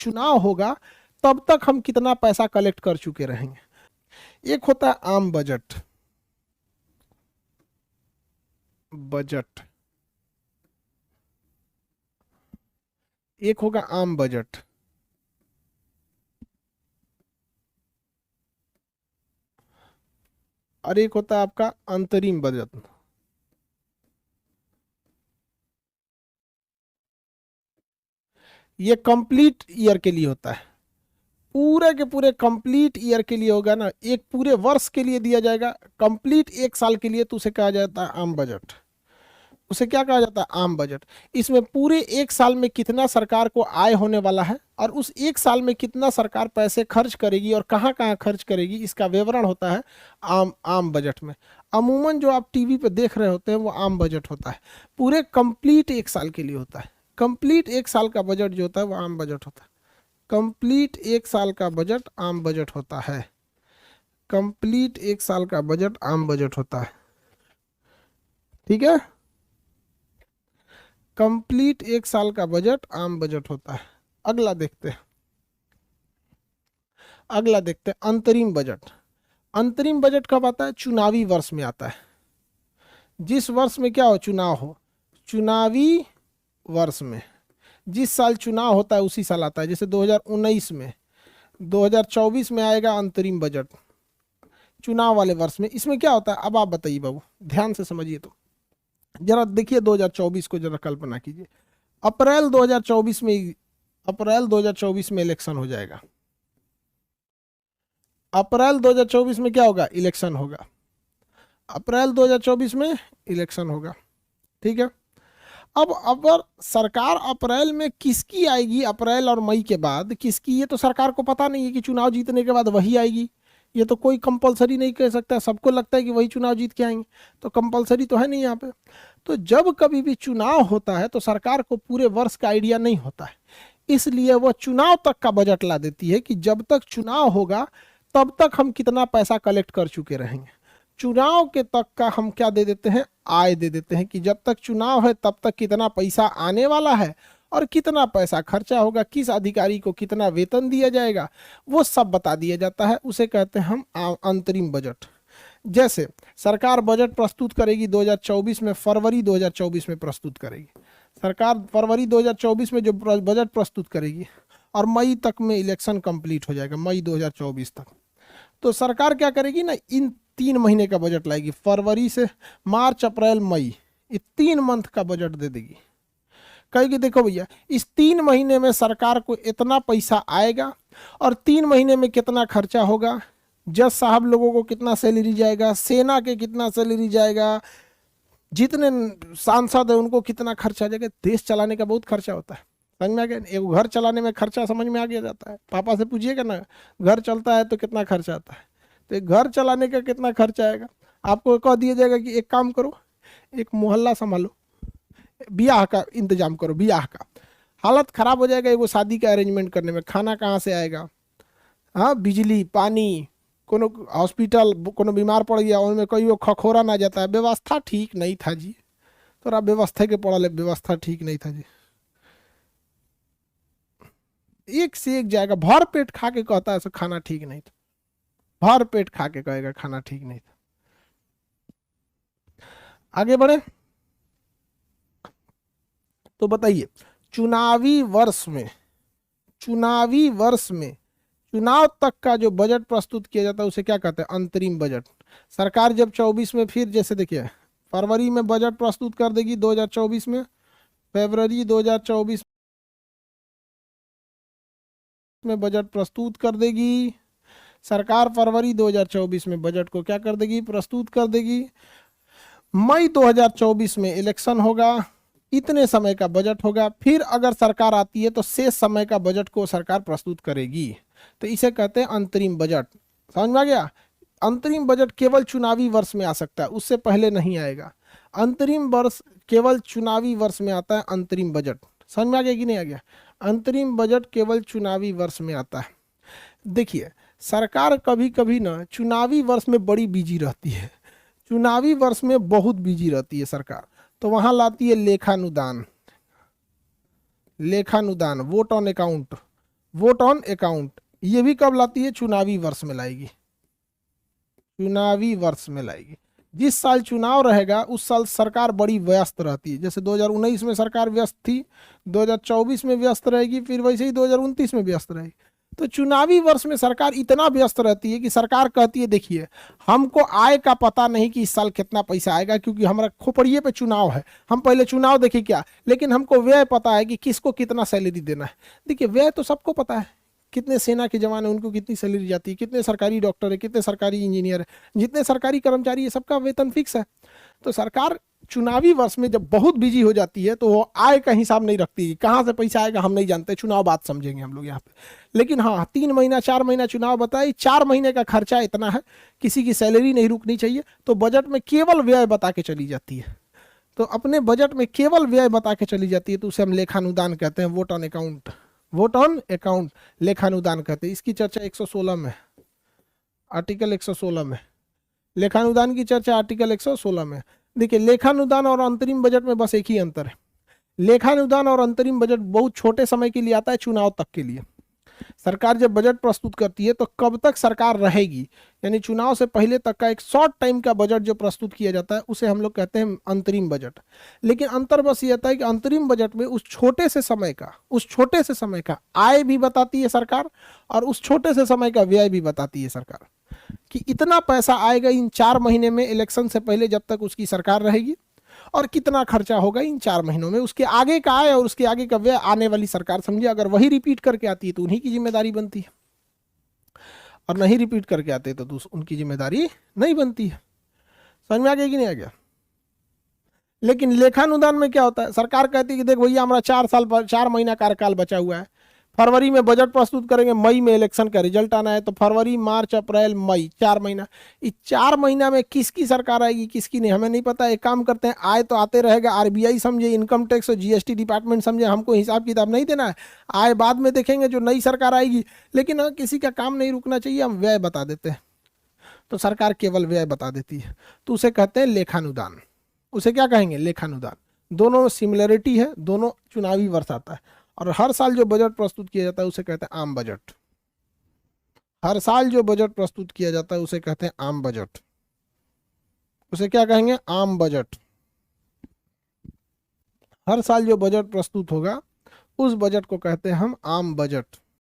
चुनाव होगा तब तक हम कितना पैसा कलेक्ट कर चुके रहेंगे। एक होता है आम बजट, बजट एक होगा आम बजट, और एक होता है आपका अंतरिम बजट। ये कंप्लीट ईयर के लिए होता है, पूरे के पूरे कंप्लीट ईयर के लिए होगा ना, एक पूरे वर्ष के लिए दिया जाएगा, कंप्लीट एक साल के लिए, तो उसे कहा जाता है आम बजट। उसे क्या कहा जाता है? आम बजट। इसमें पूरे एक साल में कितना सरकार को आय होने वाला है और उस एक साल में कितना सरकार पैसे खर्च करेगी और कहाँ कहाँ खर्च करेगी, इसका विवरण होता है आम बजट में। अमूमन जो आप टीवी पे देख रहे होते हैं वो आम बजट होता है, पूरे कंप्लीट एक साल के लिए होता है। कंप्लीट एक साल का बजट जो होता है वो आम बजट होता है। कंप्लीट एक साल का बजट आम बजट होता है। कंप्लीट एक साल का बजट आम बजट होता है, ठीक है। कंप्लीट एक साल का बजट आम बजट होता है। अगला देखते हैं, अगला देखते हैं अंतरिम बजट। अंतरिम बजट कब आता है? चुनावी वर्ष में आता है। जिस वर्ष में क्या हो? चुनाव हो, चुनावी वर्ष में जिस साल चुनाव होता है उसी साल आता है। जैसे 2019 में, 2024 में आएगा अंतरिम बजट, चुनाव वाले वर्ष में। इसमें क्या होता है अब आप बताइए बाबू, ध्यान से समझिए। तो जरा देखिए 2024 को जरा कल्पना कीजिए। अप्रैल 2024 में, अप्रैल 2024 में इलेक्शन हो जाएगा। अप्रैल 2024 में क्या होगा? इलेक्शन होगा। अप्रैल 2024 में इलेक्शन होगा, ठीक है। अब अगर सरकार अप्रैल में किसकी आएगी, अप्रैल और मई के बाद किसकी, ये तो सरकार को पता नहीं है कि चुनाव जीतने के बाद वही आएगी। ये तो कोई कंपलसरी नहीं कह सकता, सबको लगता है कि वही चुनाव जीत के आएंगे, तो कंपलसरी तो है नहीं यहाँ पे। तो जब कभी भी चुनाव होता है तो सरकार को पूरे वर्ष का आइडिया नहीं होता है, इसलिए वह चुनाव तक का बजट ला देती है कि जब तक चुनाव होगा तब तक हम कितना पैसा कलेक्ट कर चुके रहेंगे। चुनाव के तक का हम क्या दे देते हैं? आय दे देते हैं, कि जब तक चुनाव है तब तक कितना पैसा आने वाला है और कितना पैसा खर्चा होगा, किस अधिकारी को कितना वेतन दिया जाएगा, वो सब बता दिया जाता है। उसे कहते हैं हम अंतरिम बजट। जैसे सरकार बजट प्रस्तुत करेगी 2024 में, फरवरी 2024 में प्रस्तुत करेगी सरकार, फरवरी 2024 में जो बजट प्रस्तुत करेगी, और मई तक में इलेक्शन कंप्लीट हो जाएगा, मई 2024 तक। तो सरकार क्या करेगी ना, इन 3 महीने का बजट लाएगी, फरवरी से मार्च, अप्रैल, मई, ये 3 मंथ का बजट दे देगी। कहेगी देखो भैया इस 3 महीने में सरकार को इतना पैसा आएगा और 3 महीने में कितना खर्चा होगा, जज साहब लोगों को कितना सैलरी जाएगा, सेना के कितना सैलरी जाएगा, जितने सांसद है उनको कितना खर्चा जाएगा। देश चलाने का बहुत खर्चा होता है, समझ में आ गया। एक घर चलाने में खर्चा समझ में आ गया जाता है, पापा से पूछिएगा ना घर चलता है तो कितना खर्चा आता है, तो एक घर चलाने का कितना खर्चा आएगा। आपको कह दिया जाएगा कि एक काम करो, एक मोहल्ला संभालो, ब्याह का इंतजाम करो, ब्याह का हालत खराब हो जाएगा, एगो शादी का अरेंजमेंट करने में खाना कहाँ से आएगा, हाँ, बिजली पानी, कोनो हॉस्पिटल, कोनो बीमार पड़ गया उनमें कहीं खखोरा ना जाता है, व्यवस्था ठीक नहीं था जी। तो आप व्यवस्था के पढ़ा ले, व्यवस्था ठीक नहीं था जी। एक से एक जाएगा, भर पेट खा के कहता है ऐसा खाना ठीक नहीं था, भर पेट खा के कहेगा खाना ठीक नहीं था। आगे बढ़े तो बताइए, चुनावी वर्ष में, चुनावी वर्ष में चुनाव तक का जो बजट प्रस्तुत किया जाता है उसे क्या कहते हैं? अंतरिम बजट। सरकार जब 24 में, फिर जैसे देखिए फरवरी में बजट प्रस्तुत कर देगी 2024 में, फरवरी 2024 में बजट प्रस्तुत कर देगी सरकार, फरवरी 2024 में बजट को क्या कर देगी? प्रस्तुत कर देगी। मई 2024 में इलेक्शन होगा, इतने समय का बजट होगा, फिर अगर सरकार आती है तो शेष समय का बजट को सरकार प्रस्तुत करेगी, तो इसे कहते हैं अंतरिम बजट। समझ में आ गया? अंतरिम बजट केवल चुनावी वर्ष में आ सकता है, उससे पहले नहीं आएगा। अंतरिम वर्ष केवल चुनावी वर्ष में आता है अंतरिम बजट। समझ में आ गया कि नहीं आ गया? अंतरिम बजट केवल चुनावी वर्ष में आता है। देखिए सरकार कभी कभी ना चुनावी वर्ष में बड़ी बिजी रहती है, चुनावी वर्ष में बहुत बिजी रहती है सरकार, तो वहां लाती है लेखानुदान, लेखानुदान, vote on account, vote on account ये भी कब लाती है? चुनावी वर्ष में लाएगी, चुनावी वर्ष में लाएगी। जिस साल चुनाव रहेगा उस साल सरकार बड़ी व्यस्त रहती है। जैसे 2019 में सरकार व्यस्त थी, 2024 में व्यस्त रहेगी, फिर वैसे ही 2029 में व्यस्त रहेगी। तो चुनावी वर्ष में सरकार इतना व्यस्त रहती है कि सरकार कहती है देखिए हमको आय का पता नहीं कि इस साल कितना पैसा आएगा, क्योंकि हमारा खोपड़िए पे चुनाव है, हम पहले चुनाव देखें क्या, लेकिन हमको व्यय पता है कि किसको कितना सैलरी देना है। देखिए व्यय तो सबको पता है, कितने सेना के जवान है उनको कितनी सैलरी जाती है, कितने सरकारी डॉक्टर है, कितने सरकारी इंजीनियर है, जितने सरकारी कर्मचारी है सबका वेतन फिक्स है। तो सरकार चुनावी वर्ष में जब बहुत बिजी हो जाती है तो वो आय का हिसाब नहीं रखती, कहाँ से पैसा आएगा हम नहीं जानते, चुनाव बाद समझेंगे हम लोग यहाँ पे। लेकिन हाँ 3 महीना 4 महीना चुनाव बताए, 4 महीने का खर्चा इतना है, किसी की सैलरी नहीं रुकनी चाहिए, तो बजट में केवल व्यय बता के चली जाती है। तो अपने बजट में केवल व्यय बता के चली जाती है, तो उसे हम लेखानुदान कहते हैं, vote on account, vote on account लेखानुदान कहते हैं। इसकी चर्चा 116 में, आर्टिकल 116 में, लेखानुदान की चर्चा आर्टिकल 116 में। देखिए लेखानुदान और अंतरिम बजट में बस एक ही अंतर है, लेखानुदान और अंतरिम बजट बहुत छोटे समय के लिए आता है, चुनाव तक के लिए। सरकार जब बजट प्रस्तुत करती है तो कब तक सरकार रहेगी, यानी चुनाव से पहले तक का एक शॉर्ट टाइम का बजट जो प्रस्तुत किया जाता है उसे हम लोग कहते हैं अंतरिम बजट। लेकिन अंतर बस ये आता है कि अंतरिम बजट में उस छोटे से समय का आय भी बताती है सरकार, और उस छोटे से समय का व्यय भी बताती है सरकार, कि इतना पैसा आएगा इन 4 महीने में इलेक्शन से पहले जब तक उसकी सरकार रहेगी, और कितना खर्चा होगा इन 4 महीनों में, उसके आगे का आय और उसके आगे का व्यय आने वाली सरकार समझे। अगर वही रिपीट करके आती है तो उन्हीं की जिम्मेदारी बनती है, और नहीं रिपीट करके आते तो उनकी जिम्मेदारी नहीं बनती है। समझ में आ गया कि नहीं आ गया? लेकिन लेखानुदान में क्या होता है, सरकार कहती है कि देख भैया हमारा 4 महीना कार्यकाल बचा हुआ है, फरवरी में बजट प्रस्तुत करेंगे, मई में इलेक्शन का रिजल्ट आना है, तो फरवरी मार्च अप्रैल मई 4 महीना, इस 4 महीना में किसकी सरकार आएगी किसकी नहीं हमें नहीं पता। एक काम करते हैं, आय तो आते रहेगा, आरबीआई समझे, इनकम टैक्स और जीएसटी डिपार्टमेंट समझे, हमको हिसाब किताब नहीं देना है, आय बाद में देखेंगे जो नई सरकार आएगी। लेकिन हाँ किसी का काम नहीं रुकना चाहिए, हम व्यय बता देते हैं, तो सरकार केवल व्यय बता देती है, तो उसे कहते हैं लेखानुदान। उसे क्या कहेंगे? लेखानुदान। दोनों में सिमिलरिटी है, दोनों चुनावी वर्ष आता है। और हर साल जो बजट प्रस्तुत किया जाता है उसे कहते हैं आम बजट। हर साल जो बजट प्रस्तुत किया जाता है उसे कहते हैं आम बजट। उसे क्या कहेंगे? आम बजट। हर साल जो बजट प्रस्तुत होगा उस बजट को कहते हैं हम आम बजट।